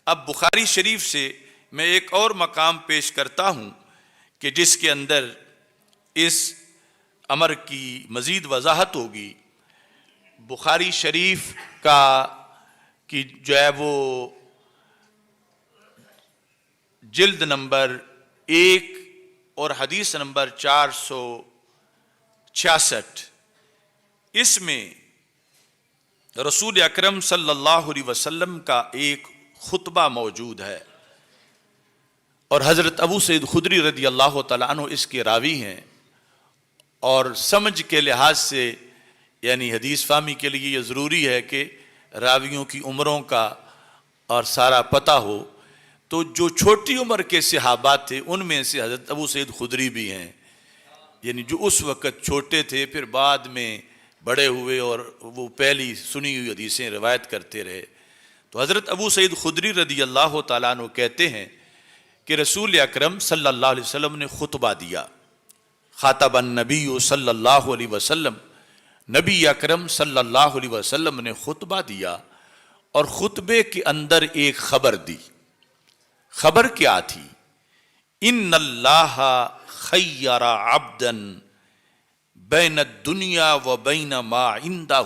اب بخاری شریف سے میں ایک اور مقام پیش کرتا ہوں کہ جس کے اندر اس امر کی مزید وضاحت ہوگی۔ بخاری شریف کی جو ہے وہ جلد نمبر 1 اور حدیث نمبر 466، اس میں رسول اکرم صلی اللہ علیہ وسلم کا ایک خطبہ موجود ہے، اور حضرت ابو سعید خدری رضی اللہ تعالیٰ عنہ اس کے راوی ہیں، اور سمجھ کے لحاظ سے یعنی حدیث فہمی کے لیے یہ ضروری ہے کہ راویوں کی عمروں کا اور سارا پتہ ہو۔ تو جو چھوٹی عمر کے صحابہ تھے ان میں سے حضرت ابو سعید خدری بھی ہیں، یعنی جو اس وقت چھوٹے تھے پھر بعد میں بڑے ہوئے اور وہ پہلی سنی ہوئی حدیثیں روایت کرتے رہے۔ تو حضرت ابو سعید خدری رضی اللہ تعالیٰ عنہ کہتے ہیں کہ رسول اکرم صلی اللہ علیہ وسلم نے خطبہ دیا۔ خاطب النبی صلی اللہ علیہ وسلم، نبی اکرم صلی اللہ علیہ وسلم نے خطبہ دیا، اور خطبے کے اندر ایک خبر دی۔ خبر کیا تھی؟ ان اللہ خیر عبدا بین الدنیا و بین ما عندہ،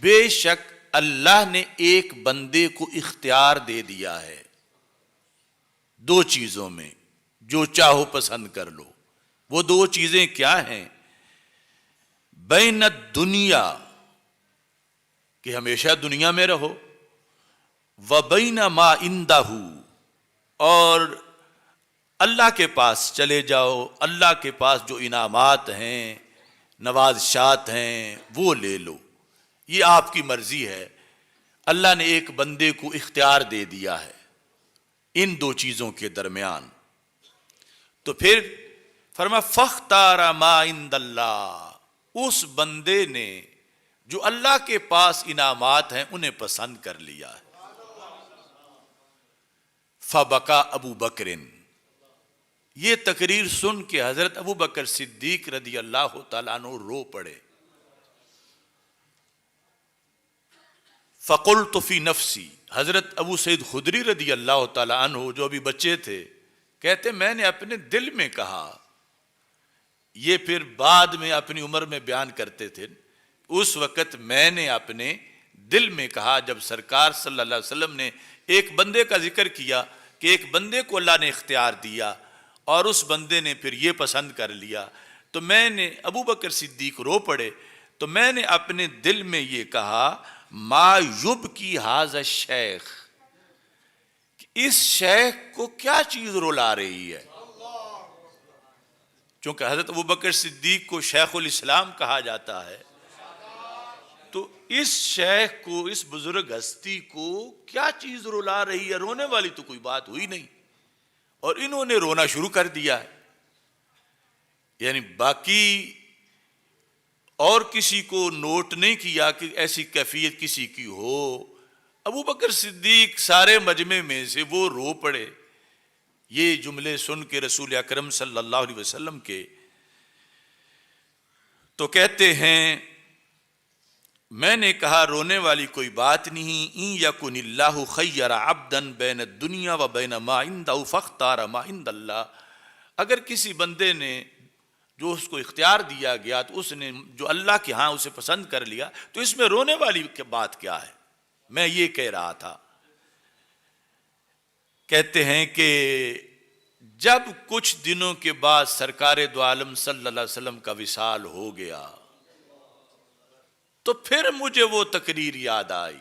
بے شک اللہ نے ایک بندے کو اختیار دے دیا ہے دو چیزوں میں، جو چاہو پسند کر لو۔ وہ دو چیزیں کیا ہیں؟ بین الدنیا، کہ ہمیشہ دنیا میں رہو، و بین ما عندہ، اور اللہ کے پاس چلے جاؤ، اللہ کے پاس جو انعامات ہیں، نوازشات ہیں، وہ لے لو۔ یہ آپ کی مرضی ہے۔ اللہ نے ایک بندے کو اختیار دے دیا ہے ان دو چیزوں کے درمیان۔ تو پھر فرمایا فاختار ما عند اللہ، اس بندے نے جو اللہ کے پاس انعامات ہیں انہیں پسند کر لیا ہے۔ فبکا ابو بکر، یہ تقریر سن کے حضرت ابو بکر صدیق رضی اللہ تعالیٰ عنہ رو پڑے۔ فقلت فی نفسی، حضرت ابو سعید خدری رضی اللہ تعالیٰ عنہ جو ابھی بچے تھے کہتے میں نے اپنے دل میں کہا، یہ پھر بعد میں اپنی عمر میں بیان کرتے تھے، اس وقت میں نے اپنے دل میں کہا جب سرکار صلی اللہ علیہ وسلم نے ایک بندے کا ذکر کیا کہ ایک بندے کو اللہ نے اختیار دیا اور اس بندے نے پھر یہ پسند کر لیا، تو میں نے، ابو بکر صدیق رو پڑے، تو میں نے اپنے دل میں یہ کہا ما یبکی ھذا الشیخ، اس شیخ کو کیا چیز رلا رہی ہے؟ چونکہ حضرت ابو بکر صدیق کو شیخ الاسلام کہا جاتا ہے، تو اس شیخ کو، اس بزرگ ہستی کو کیا چیز رلا رہی ہے؟ رونے والی تو کوئی بات ہوئی نہیں، اور انہوں نے رونا شروع کر دیا ہے۔ یعنی باقی اور کسی کو نوٹ نہیں کیا کہ ایسی کیفیت کسی کی ہو، ابو بکر صدیق سارے مجمع میں سے وہ رو پڑے یہ جملے سن کے رسول اکرم صلی اللہ علیہ وسلم کے۔ تو کہتے ہیں میں نے کہا رونے والی کوئی بات نہیں، ان یکن اللہ خیر عبدا بین الدنیا و بین ما عندہ فاختار ما عند اللہ، اگر کسی بندے نے جو اس کو اختیار دیا گیا تو اس نے جو اللہ کے ہاں اسے پسند کر لیا، تو اس میں رونے والی بات کیا ہے؟ میں یہ کہہ رہا تھا۔ کہتے ہیں کہ جب کچھ دنوں کے بعد سرکار دو عالم صلی اللہ علیہ وسلم کا وصال ہو گیا تو پھر مجھے وہ تقریر یاد آئی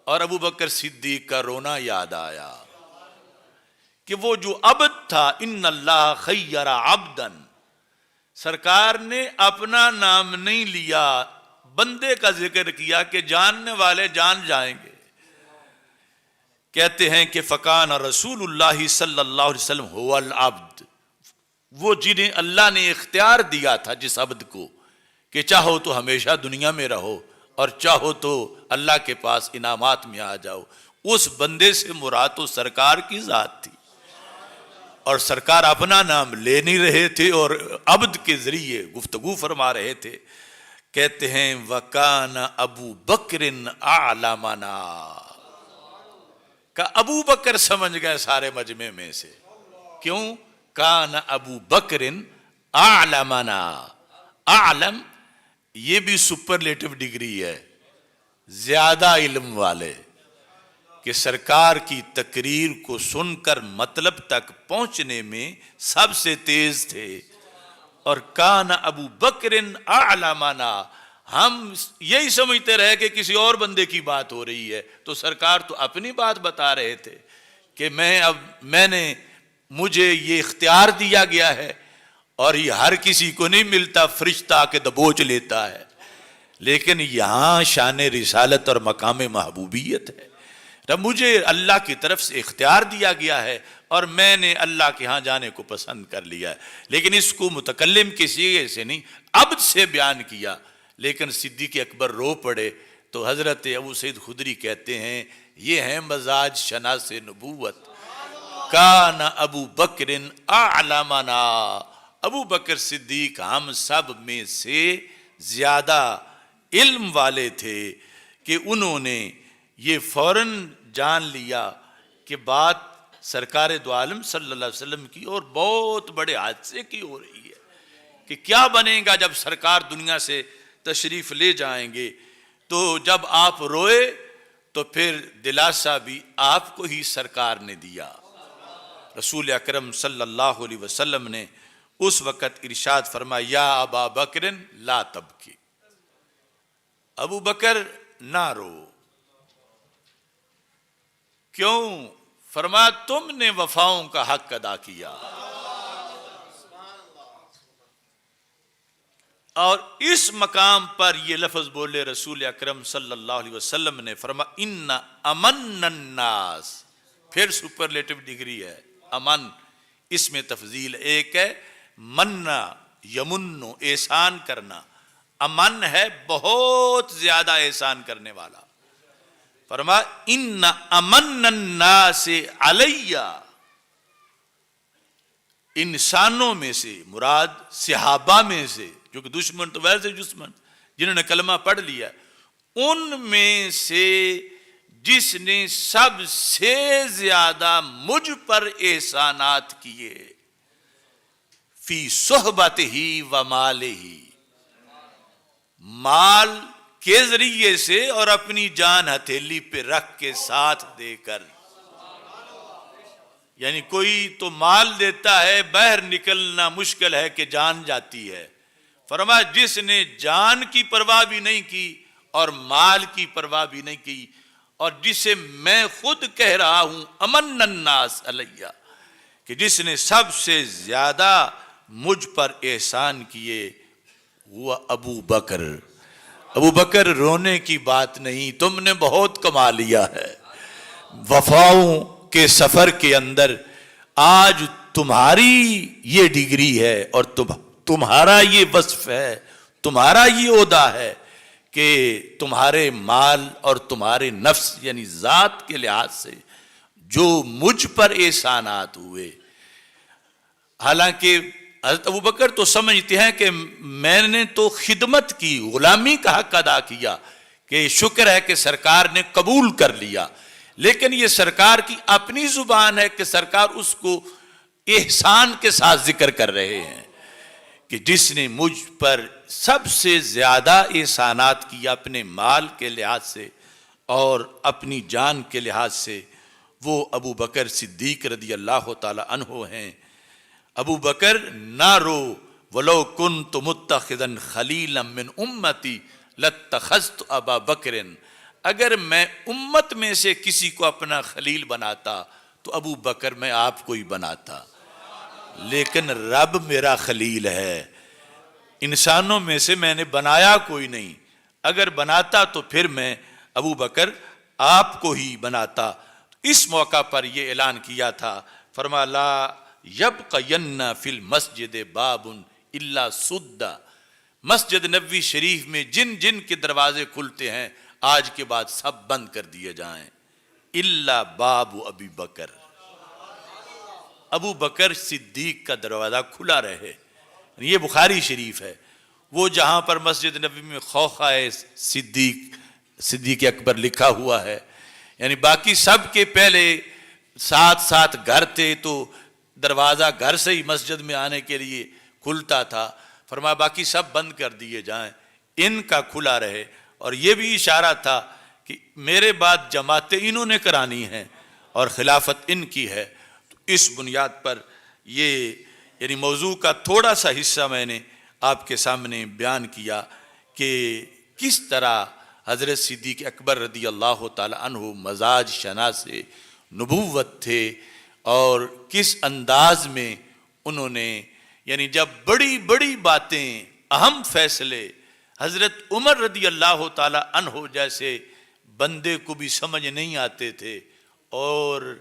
اور ابو بکر صدیق کا رونا یاد آیا کہ وہ جو عبد تھا، ان اللہ خیر عبدا، سرکار نے اپنا نام نہیں لیا، بندے کا ذکر کیا کہ جاننے والے جان جائیں گے۔ کہتے ہیں کہ فکان رسول اللہ صلی اللہ علیہ وسلم هو العبد، وہ جنہیں اللہ نے اختیار دیا تھا جس عبد کو کہ چاہو تو ہمیشہ دنیا میں رہو اور چاہو تو اللہ کے پاس انعامات میں آ جاؤ، اس بندے سے مراد تو سرکار کی ذات تھی، اور سرکار اپنا نام لے نہیں رہے تھے اور عبد کے ذریعے گفتگو فرما رہے تھے۔ کہتے ہیں وَكَانَ أَبُو بَكْرٍ أَعْلَمَنَا، کہ ابو بکر سمجھ گئے سارے مجمع میں سے. کیوں؟ کان ابو بکر اعلمنا. اعلم یہ بھی سپرلیٹو ڈگری ہے، زیادہ علم والے، کہ سرکار کی تقریر کو سن کر مطلب تک پہنچنے میں سب سے تیز تھے. اور کان ابو بکر اعلمنا، ہم یہی سمجھتے رہے کہ کسی اور بندے کی بات ہو رہی ہے، تو سرکار تو اپنی بات بتا رہے تھے کہ مجھے یہ اختیار دیا گیا ہے، اور یہ ہر کسی کو نہیں ملتا، فرشتہ آ کے دبوچ لیتا ہے. لیکن یہاں شان رسالت اور مقام محبوبیت ہے. رب مجھے اللہ کی طرف سے اختیار دیا گیا ہے اور میں نے اللہ کے ہاں جانے کو پسند کر لیا ہے. لیکن اس کو متکلم کے صیغے سے نہیں، عبد سے بیان کیا. لیکن صدیق اکبر رو پڑے تو حضرت ابو سعید خدری کہتے ہیں یہ ہے مزاج شناس نبوت. کان ابو بکر اعلمنا، ابو بکر صدیق ہم سب میں سے زیادہ علم والے تھے کہ انہوں نے یہ فوراً جان لیا کہ بات سرکار دو عالم صلی اللہ علیہ وسلم کی اور بہت بڑے حادثے کی ہو رہی ہے کہ کیا بنے گا جب سرکار دنیا سے تشریف لے جائیں گے. تو جب آپ روئے تو پھر دلاسا بھی آپ کو ہی سرکار نے دیا. رسول اکرم صلی اللہ علیہ وسلم نے اس وقت ارشاد فرمایا یا ابا بکر لا تبکی، ابو بکر نہ رو. کیوں؟ فرمایا تم نے وفاؤں کا حق ادا کیا. اور اس مقام پر یہ لفظ بولے رسول اکرم صلی اللہ علیہ وسلم نے، فرمایا ان امن الناس. پھر سپرلیٹو ڈگری ہے. امن اس میں تفضیل ایک ہے، مننا یمنو احسان کرنا، امن ہے بہت زیادہ احسان کرنے والا. فرمایا ان امن الناس علیہ، انسانوں میں سے مراد صحابہ میں سے، جو کہ دشمن تو ویسے دشمن جنہوں نے کلمہ پڑھ لیا، ان میں سے جس نے سب سے زیادہ مجھ پر احسانات کیے، فی صحبت ہی و مال ہی، مال کے ذریعے سے اور اپنی جان ہتھیلی پہ رکھ کے ساتھ دے کر. یعنی کوئی تو مال دیتا ہے، باہر نکلنا مشکل ہے کہ جان جاتی ہے. فرمایا جس نے جان کی پرواہ بھی نہیں کی اور مال کی پرواہ بھی نہیں کی، اور جسے میں خود کہہ رہا ہوں امن الناس علیہ، کہ جس نے سب سے زیادہ مجھ پر احسان کیے وہ ابو بکر. ابو بکر رونے کی بات نہیں، تم نے بہت کما لیا ہے. وفاؤں کے سفر کے اندر آج تمہاری یہ ڈگری ہے اور تمہارا یہ وصف ہے، تمہارا یہ عہدہ ہے کہ تمہارے مال اور تمہارے نفس یعنی ذات کے لحاظ سے جو مجھ پر احسانات ہوئے. حالانکہ حضرت ابو بکر تو سمجھتے ہیں کہ میں نے تو خدمت کی، غلامی کا حق ادا کیا، کہ شکر ہے کہ سرکار نے قبول کر لیا. لیکن یہ سرکار کی اپنی زبان ہے کہ سرکار اس کو احسان کے ساتھ ذکر کر رہے ہیں کہ جس نے مجھ پر سب سے زیادہ احسانات کیا اپنے مال کے لحاظ سے اور اپنی جان کے لحاظ سے، وہ ابو بکر صدیق رضی اللہ تعالی عنہ ہیں. ابو بکر نہ رو، وَلَوْ كُنْتُ مُتَّخِذًا خَلِيلًا مِّنْ أُمَّتِي لَاتَّخَذْتُ أَبَا بَكْرٍ، اگر میں امت میں سے کسی کو اپنا خلیل بناتا تو ابو بکر میں آپ کو ہی بناتا. لیکن رب میرا خلیل ہے، انسانوں میں سے میں نے بنایا کوئی نہیں. اگر بناتا تو پھر میں ابو بکر آپ کو ہی بناتا. اس موقع پر یہ اعلان کیا تھا، فرمایا لا یبقین فی المسجد باب الا سد، مسجد نبوی شریف میں جن جن کے دروازے کھلتے ہیں آج کے بعد سب بند کر دیے جائیں، الا باب ابی بکر، ابو بکر صدیق کا دروازہ کھلا رہے. یہ بخاری شریف ہے. وہ جہاں پر مسجد نبوی میں خوخہ صدیق اکبر لکھا ہوا ہے، یعنی باقی سب کے پہلے ساتھ ساتھ گھر تھے تو دروازہ گھر سے ہی مسجد میں آنے کے لیے کھلتا تھا. فرمایا باقی سب بند کر دیے جائیں, ان کا کھلا رہے. اور یہ بھی اشارہ تھا کہ میرے بعد جماعتیں انہوں نے کرانی ہیں اور خلافت ان کی ہے. تو اس بنیاد پر یہ یعنی موضوع کا تھوڑا سا حصہ میں نے آپ کے سامنے بیان کیا کہ کس طرح حضرت صدیق اکبر رضی اللہ تعالی عنہ مزاج شناس نبوت تھے اور کس انداز میں انہوں نے یعنی جب بڑی بڑی باتیں اہم فیصلے حضرت عمر رضی اللہ تعالی عنہ جیسے بندے کو بھی سمجھ نہیں آتے تھے اور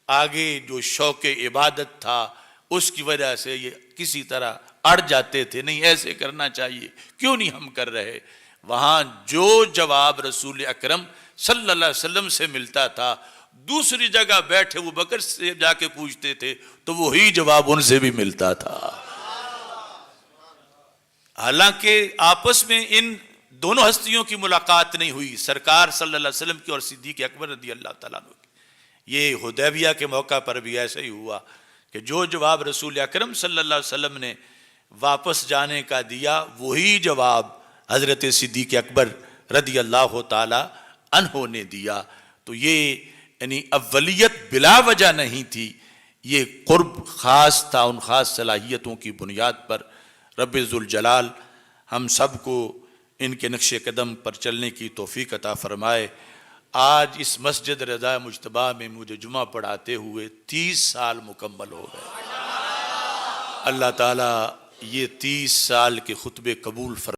آگے جو شوق عبادت تھا اس کی وجہ سے یہ کسی طرح اڑ جاتے تھے, نہیں ایسے کرنا چاہیے, کیوں نہیں ہم کر رہے. وہاں جو جواب رسول اکرم صلی اللہ علیہ وسلم سے ملتا تھا دوسری جگہ بیٹھے ابو بکر سے جا کے پوچھتے تھے تو وہی جواب ان سے بھی ملتا تھا. حالانکہ آپس میں ان دونوں ہستیوں کی ملاقات نہیں ہوئی, سرکار صلی اللہ علیہ وسلم کی اور صدیق اکبر رضی اللہ تعالیٰ عنہ کی. یہ حدیبیہ کے موقع پر بھی ایسا ہی ہوا کہ جو جواب رسول اکرم صلی اللہ علیہ وسلم نے واپس جانے کا دیا وہی جواب حضرت صدیق اکبر رضی اللہ تعالی عنہ نے دیا. تو یہ یعنی اولیت بلا وجہ نہیں تھی, یہ قرب خاص تھا ان خاص صلاحیتوں کی بنیاد پر. رب ذوالجلال ہم سب کو ان کے نقش قدم پر چلنے کی توفیق عطا فرمائے. آج اس مسجد رضا مجتبیٰ میں مجھے جمعہ پڑھاتے ہوئے 30 سال مکمل ہو گئے. اللہ تعالیٰ یہ 30 سال کے خطبے قبول فرمائے.